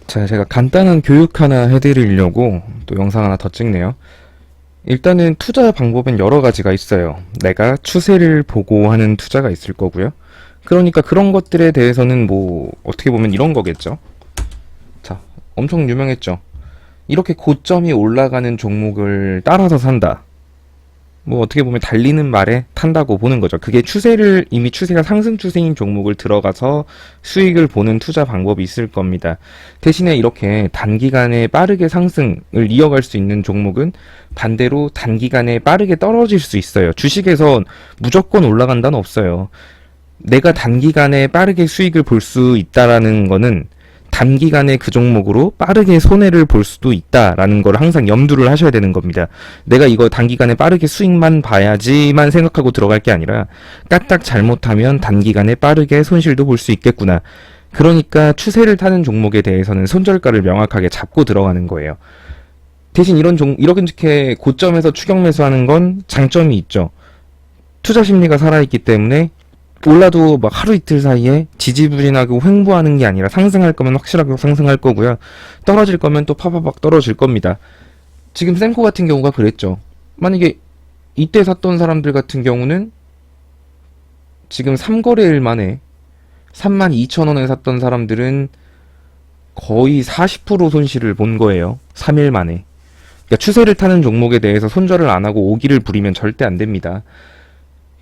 자, 제가 간단한 교육 하나 해드리려고 또 영상 하나 더 찍네요. 일단은 투자 방법은 여러 가지가 있어요. 내가 추세를 보고 하는 투자가 있을 거고요. 그러니까 그런 것들에 대해서는 뭐 어떻게 보면 이런 거겠죠. 자, 엄청 유명했죠. 이렇게 고점이 올라가는 종목을 따라서 산다. 뭐 어떻게 보면 달리는 말에 탄다고 보는 거죠. 그게 이미 추세가 상승 추세인 종목을 들어가서 수익을 보는 투자 방법이 있을 겁니다. 대신에 이렇게 단기간에 빠르게 상승을 이어갈 수 있는 종목은 반대로 단기간에 빠르게 떨어질 수 있어요. 주식에선 무조건 올라간다는 없어요. 내가 단기간에 빠르게 수익을 볼 수 있다라는 거는 단기간에 그 종목으로 빠르게 손해를 볼 수도 있다라는 걸 항상 염두를 하셔야 되는 겁니다. 내가 이거 단기간에 빠르게 수익만 봐야지만 생각하고 들어갈 게 아니라 까딱 잘못하면 단기간에 빠르게 손실도 볼 수 있겠구나. 그러니까 추세를 타는 종목에 대해서는 손절가를 명확하게 잡고 들어가는 거예요. 대신 이렇게 고점에서 추격 매수하는 건 장점이 있죠. 투자 심리가 살아있기 때문에 올라도 막 하루 이틀 사이에 지지부진하고 횡보하는 게 아니라 상승할 거면 확실하게 상승할 거고요. 떨어질 거면 또 파파박 떨어질 겁니다. 지금 셈코 같은 경우가 그랬죠. 만약에 이때 샀던 사람들 같은 경우는 지금 3거래일 만에 32,000원에 샀던 사람들은 거의 40% 손실을 본 거예요. 3일 만에. 그러니까 추세를 타는 종목에 대해서 손절을 안 하고 오기를 부리면 절대 안 됩니다.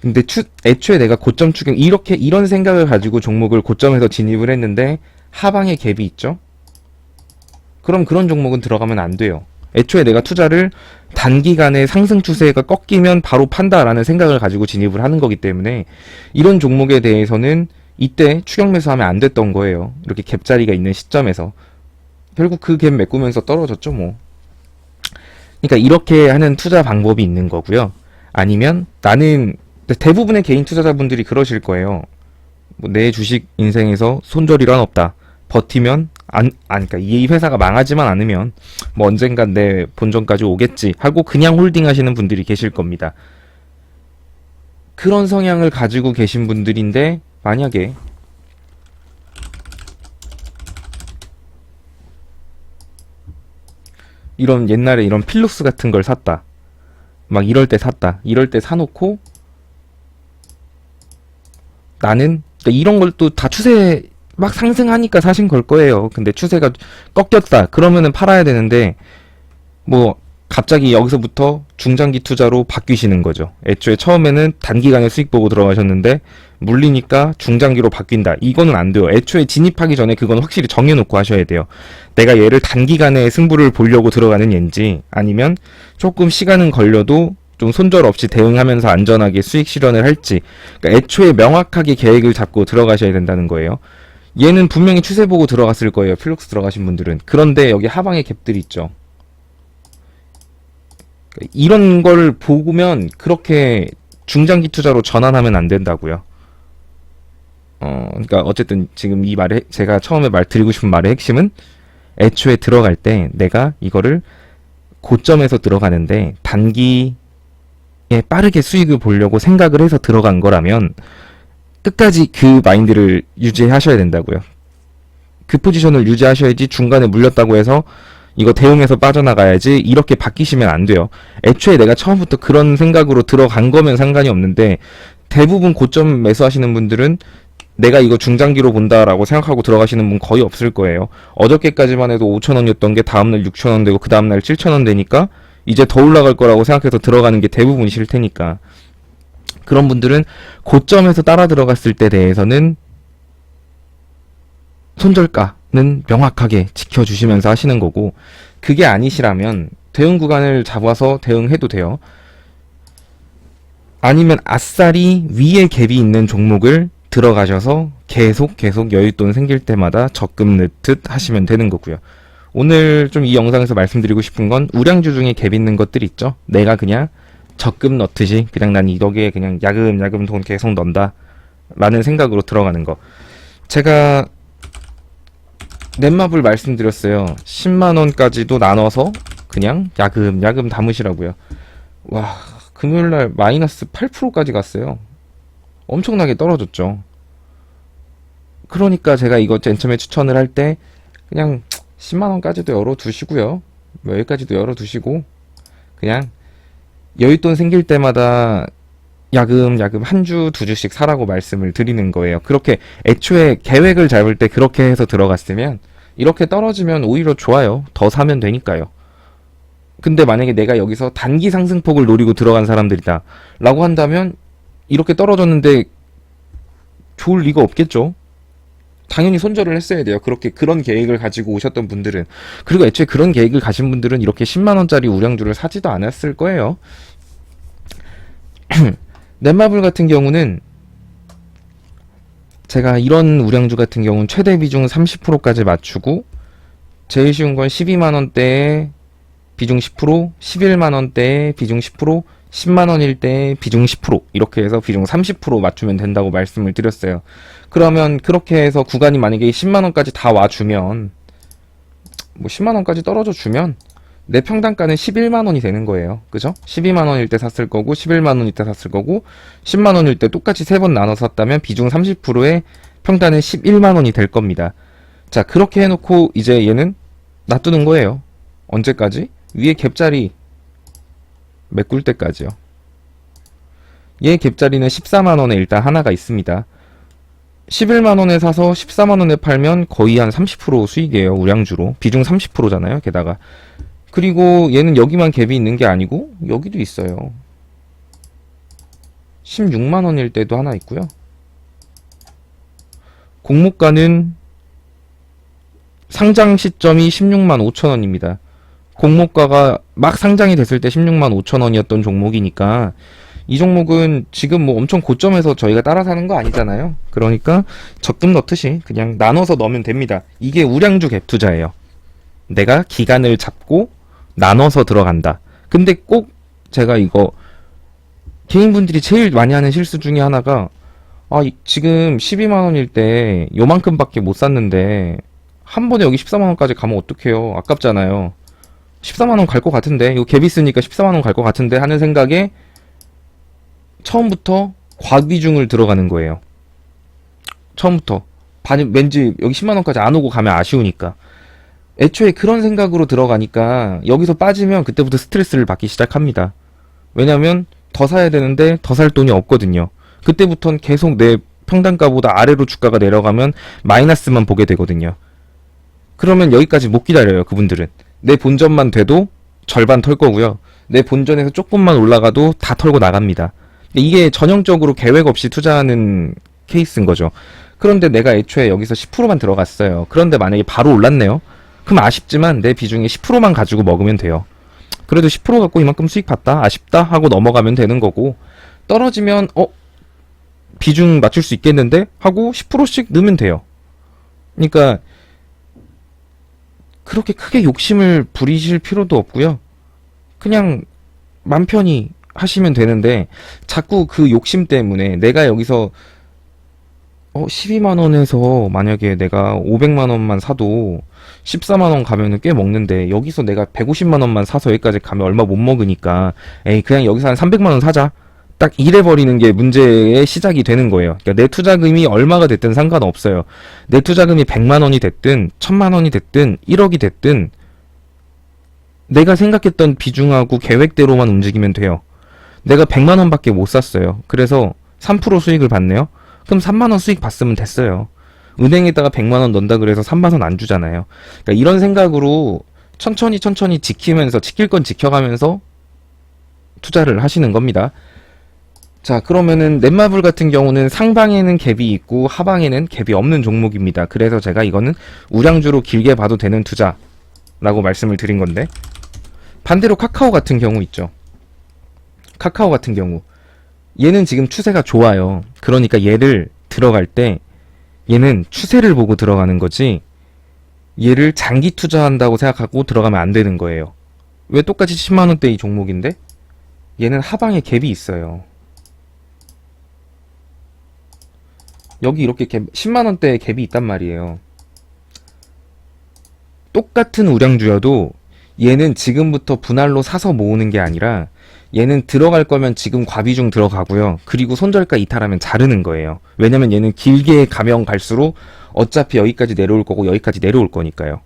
근데 애초에 내가 고점 추격 이런 생각을 가지고 종목을 고점에서 진입을 했는데 하방에 갭이 있죠? 그럼 그런 종목은 들어가면 안 돼요. 애초에 내가 투자를 단기간에 상승 추세가 꺾이면 바로 판다라는 생각을 가지고 진입을 하는 거기 때문에 이런 종목에 대해서는 이때 추격 매수하면 안 됐던 거예요. 이렇게 갭자리가 있는 시점에서. 결국 그 갭 메꾸면서 떨어졌죠 뭐. 그러니까 이렇게 하는 투자 방법이 있는 거고요. 아니면 나는 대부분의 개인 투자자분들이 그러실 거예요. 뭐 내 주식 인생에서 손절이란 없다. 버티면 그러니까 이 회사가 망하지만 않으면 뭐 언젠간 내 본전까지 오겠지 하고 그냥 홀딩 하시는 분들이 계실 겁니다. 그런 성향을 가지고 계신 분들인데 만약에 옛날에 이런 필룩스 같은 걸 샀다. 막 이럴 때 샀다. 이럴 때 사놓고 나는 이런 걸 또 다 추세 막 상승하니까 사신 걸 거예요. 근데 추세가 꺾였다. 그러면은 팔아야 되는데 뭐 갑자기 여기서부터 중장기 투자로 바뀌시는 거죠. 애초에 처음에는 단기간에 수익 보고 들어가셨는데 물리니까 중장기로 바뀐다. 이거는 안 돼요. 애초에 진입하기 전에 그건 확실히 정해놓고 하셔야 돼요. 내가 얘를 단기간에 승부를 보려고 들어가는 얘인지 아니면 조금 시간은 걸려도 좀 손절 없이 대응하면서 안전하게 수익 실현을 할지, 그러니까 애초에 명확하게 계획을 잡고 들어가셔야 된다는 거예요. 얘는 분명히 추세 보고 들어갔을 거예요. 필룩스 들어가신 분들은. 그런데 여기 하방에 갭들이 있죠. 이런 걸 보면 그렇게 중장기 투자로 전환하면 안 된다고요. 그러니까 어쨌든 지금 이 말에 제가 처음에 드리고 싶은 말의 핵심은 애초에 들어갈 때 내가 이거를 고점에서 들어가는데 단기에 빠르게 수익을 보려고 생각을 해서 들어간 거라면 끝까지 그 마인드를 유지하셔야 된다고요. 그 포지션을 유지하셔야지 중간에 물렸다고 해서 이거 대응해서 빠져나가야지 이렇게 바뀌시면 안 돼요. 애초에 내가 처음부터 그런 생각으로 들어간 거면 상관이 없는데 대부분 고점 매수하시는 분들은 내가 이거 중장기로 본다라고 생각하고 들어가시는 분 거의 없을 거예요. 어저께까지만 해도 5,000원이었던 게 다음날 6,000원 되고 그 다음날 7,000원 되니까 이제 더 올라갈 거라고 생각해서 들어가는 게 대부분이실 테니까. 그런 분들은 고점에서 따라 들어갔을 때 대해서는 손절가는 명확하게 지켜주시면서 하시는 거고, 그게 아니시라면 대응 구간을 잡아서 대응해도 돼요. 아니면 아싸리 위에 갭이 있는 종목을 들어가셔서 계속 여윳돈 생길 때마다 적금 넣듯 하시면 되는 거고요. 오늘 좀 이 영상에서 말씀드리고 싶은 건 우량주 중에 갭 있는 것들이 있죠. 내가 그냥 적금 넣듯이 그냥 난 이덕에 그냥 야금야금 돈 계속 넣는다 라는 생각으로 들어가는 거. 제가 넷마블 말씀드렸어요. 10만원까지도 나눠서 그냥 야금야금 담으시라고요. 와, 금요일날 마이너스 8%까지 갔어요. 엄청나게 떨어졌죠. 그러니까 제가 이거 맨 처음에 추천을 할 때 그냥 10만원까지도 열어두시고요. 뭐 여기까지도 열어두시고 그냥 여윳돈 생길 때마다 야금야금 한 주, 두 주씩 사라고 말씀을 드리는 거예요. 그렇게 애초에 계획을 잡을 때 그렇게 해서 들어갔으면 이렇게 떨어지면 오히려 좋아요. 더 사면 되니까요. 근데 만약에 내가 여기서 단기 상승폭을 노리고 들어간 사람들이다 라고 한다면 이렇게 떨어졌는데 좋을 리가 없겠죠. 당연히 손절을 했어야 돼요. 그런 계획을 가지고 오셨던 분들은. 그리고 애초에 그런 계획을 가진 분들은 이렇게 10만원짜리 우량주를 사지도 않았을 거예요. 넷마블 같은 경우는 제가 이런 우량주 같은 경우는 최대 비중 30%까지 맞추고 제일 쉬운 건 12만원대에 비중 10%, 11만원대에 비중 10%, 10만원일 때 비중 10% 이렇게 해서 비중 30% 맞추면 된다고 말씀을 드렸어요. 그러면 그렇게 해서 구간이 만약에 10만원까지 다 와주면 뭐 10만원까지 떨어져 주면 내 평단가는 11만원이 되는 거예요. 그죠? 12만원일 때 샀을 거고 11만원일 때 샀을 거고 10만원일 때 똑같이 3번 나눠서 샀다면 비중 30%의 평단은 11만원이 될 겁니다. 자, 그렇게 해놓고 이제 얘는 놔두는 거예요. 언제까지? 위에 갭자리 메꿀 때까지요. 얘 갭자리는 14만원에 일단 하나가 있습니다. 11만원에 사서 14만원에 팔면 거의 한 30% 수익이에요. 우량주로. 비중 30%잖아요. 게다가. 그리고 얘는 여기만 갭이 있는 게 아니고 여기도 있어요. 16만원일 때도 하나 있고요. 공모가는 상장 시점이 16만 5천원입니다. 공모가가 막 상장이 됐을 때 16만 5천원이었던 종목이니까 이 종목은 지금 뭐 엄청 고점에서 저희가 따라 사는 거 아니잖아요. 그러니까 적금 넣듯이 그냥 나눠서 넣으면 됩니다. 이게 우량주 갭 투자예요. 내가 기간을 잡고 나눠서 들어간다. 근데 꼭 제가 이거 개인분들이 제일 많이 하는 실수 중에 하나가 지금 12만원일 때 요만큼밖에 못 샀는데 한 번에 여기 14만원까지 가면 어떡해요. 아깝잖아요. 14만원 갈 것 같은데 이거 갭 있으니까 14만원 갈 것 같은데 하는 생각에 처음부터 과비중을 들어가는 거예요. 처음부터 왠지 여기 10만원까지 안 오고 가면 아쉬우니까 애초에 그런 생각으로 들어가니까 여기서 빠지면 그때부터 스트레스를 받기 시작합니다. 왜냐면 더 사야 되는데 더 살 돈이 없거든요. 그때부터는 계속 내 평단가보다 아래로 주가가 내려가면 마이너스만 보게 되거든요. 그러면 여기까지 못 기다려요. 그분들은 내 본전만 돼도 절반 털 거고요. 내 본전에서 조금만 올라가도 다 털고 나갑니다. 이게 전형적으로 계획 없이 투자하는 케이스인 거죠. 그런데 내가 애초에 여기서 10%만 들어갔어요. 그런데 만약에 바로 올랐네요. 그럼 아쉽지만 내 비중에 10%만 가지고 먹으면 돼요. 그래도 10% 갖고 이만큼 수익 봤다. 아쉽다 하고 넘어가면 되는 거고 떨어지면 비중 맞출 수 있겠는데 하고 10%씩 넣으면 돼요. 그러니까 그렇게 크게 욕심을 부리실 필요도 없고요. 그냥 맘 편히 하시면 되는데 자꾸 그 욕심 때문에 내가 여기서 12만원에서 만약에 내가 500만원만 사도 14만원 가면은 꽤 먹는데 여기서 내가 150만원만 사서 여기까지 가면 얼마 못 먹으니까 그냥 여기서 한 300만원 사자 딱 이래버리는 게 문제의 시작이 되는 거예요. 그러니까 내 투자금이 얼마가 됐든 상관없어요. 내 투자금이 100만원이 됐든 1000만원이 됐든 1억이 됐든 내가 생각했던 비중하고 계획대로만 움직이면 돼요. 내가 100만원밖에 못 샀어요. 그래서 3% 수익을 받네요. 그럼 3만원 수익 봤으면 됐어요. 은행에다가 100만원 넣는다 그래서 3만원 안 주잖아요. 그러니까 이런 생각으로 천천히 지키면서 지킬 건 지켜가면서 투자를 하시는 겁니다. 자, 그러면은 넷마블 같은 경우는 상방에는 갭이 있고 하방에는 갭이 없는 종목입니다. 그래서 제가 이거는 우량주로 길게 봐도 되는 투자라고 말씀을 드린 건데 반대로 카카오 같은 경우 있죠. 카카오 같은 경우 얘는 지금 추세가 좋아요. 그러니까 얘를 들어갈 때 얘는 추세를 보고 들어가는 거지 얘를 장기 투자한다고 생각하고 들어가면 안 되는 거예요. 왜 똑같이 10만원대 이 종목인데 얘는 하방에 갭이 있어요. 여기 이렇게 10만원대에 갭이 있단 말이에요. 똑같은 우량주여도 얘는 지금부터 분할로 사서 모으는 게 아니라 얘는 들어갈 거면 지금 과비중 들어가고요. 그리고 손절가 이탈하면 자르는 거예요. 왜냐면 얘는 길게 가면 갈수록 어차피 여기까지 내려올 거고 여기까지 내려올 거니까요.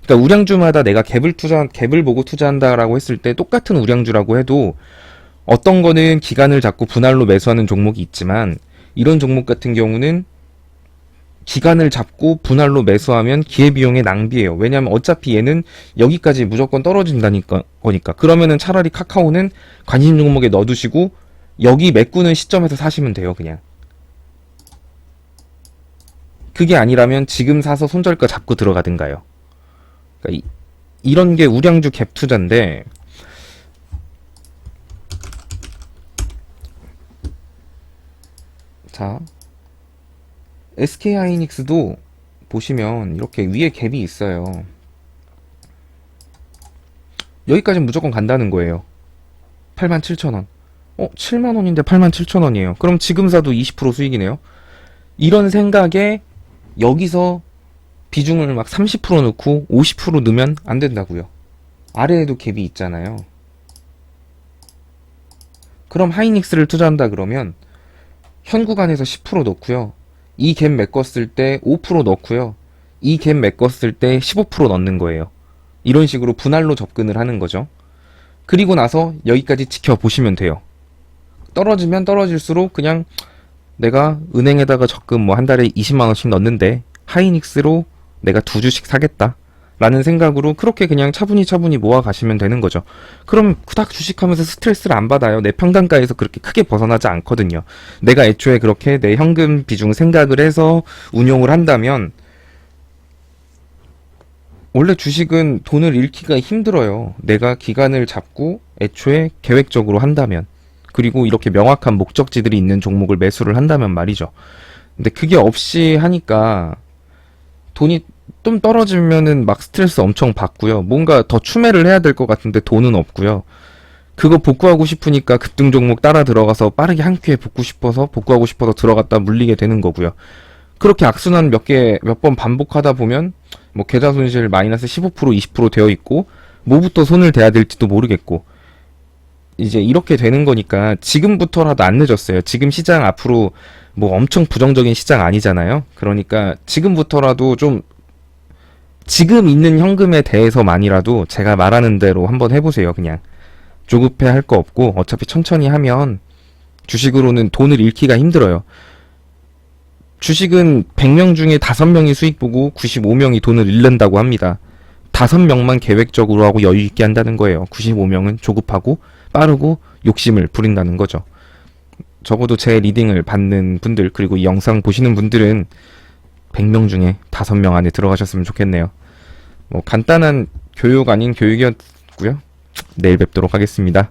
그러니까 우량주마다 내가 갭을 보고 투자한다라고 했을 때 똑같은 우량주라고 해도 어떤 거는 기간을 잡고 분할로 매수하는 종목이 있지만 이런 종목 같은 경우는 기간을 잡고 분할로 매수하면 기회비용의 낭비예요. 왜냐하면 어차피 얘는 여기까지 무조건 떨어진다니까 거니까. 그러면은 차라리 카카오는 관심 종목에 넣어두시고 여기 메꾸는 시점에서 사시면 돼요. 그냥. 그게 아니라면 지금 사서 손절가 잡고 들어가든가요. 그러니까 이런 게 우량주 갭 투자인데 자 SK하이닉스도 보시면 이렇게 위에 갭이 있어요. 여기까지는 무조건 간다는 거예요. 87,000원. 7만원인데 87,000원이에요. 그럼 지금 사도 20% 수익이네요. 이런 생각에 여기서 비중을 막 30% 넣고 50% 넣으면 안 된다고요. 아래에도 갭이 있잖아요. 그럼 하이닉스를 투자한다 그러면 현 구간에서 10% 넣고요. 이 갭 메꿨을 때 5% 넣고요. 이 갭 메꿨을 때 15% 넣는 거예요. 이런 식으로 분할로 접근을 하는 거죠. 그리고 나서 여기까지 지켜보시면 돼요. 떨어지면 떨어질수록 그냥 내가 은행에다가 적금 뭐 한 달에 20만원씩 넣는데 하이닉스로 내가 2주씩 사겠다 라는 생각으로 그렇게 그냥 차분히 모아 가시면 되는 거죠. 그럼 그닥 주식하면서 스트레스를 안 받아요. 내 평단가에서 그렇게 크게 벗어나지 않거든요. 내가 애초에 그렇게 내 현금 비중 생각을 해서 운용을 한다면 원래 주식은 돈을 잃기가 힘들어요. 내가 기간을 잡고 애초에 계획적으로 한다면, 그리고 이렇게 명확한 목적지들이 있는 종목을 매수를 한다면 말이죠. 근데 그게 없이 하니까 돈이 좀 떨어지면은 막 스트레스 엄청 받고요. 뭔가 더 추매를 해야 될 것 같은데 돈은 없고요. 그거 복구하고 싶으니까 급등 종목 따라 들어가서 빠르게 한 큐에 복구하고 싶어서 들어갔다 물리게 되는 거고요. 그렇게 악순환 몇 번 반복하다 보면 뭐 계좌 손실 마이너스 15% 20% 되어 있고 뭐부터 손을 대야 될지도 모르겠고 이제 이렇게 되는 거니까 지금부터라도 안 늦었어요. 지금 시장 앞으로 뭐 엄청 부정적인 시장 아니잖아요. 그러니까 지금부터라도 좀 지금 있는 현금에 대해서만이라도 제가 말하는 대로 한번 해보세요. 그냥 조급해 할 거 없고 어차피 천천히 하면 주식으로는 돈을 잃기가 힘들어요. 주식은 100명 중에 5명이 수익 보고 95명이 돈을 잃는다고 합니다. 5명만 계획적으로 하고 여유 있게 한다는 거예요. 95명은 조급하고 빠르고 욕심을 부린다는 거죠. 적어도 제 리딩을 받는 분들 그리고 이 영상 보시는 분들은 100명 중에 5명 안에 들어가셨으면 좋겠네요. 뭐 간단한 교육 아닌 교육이었고요. 내일 뵙도록 하겠습니다.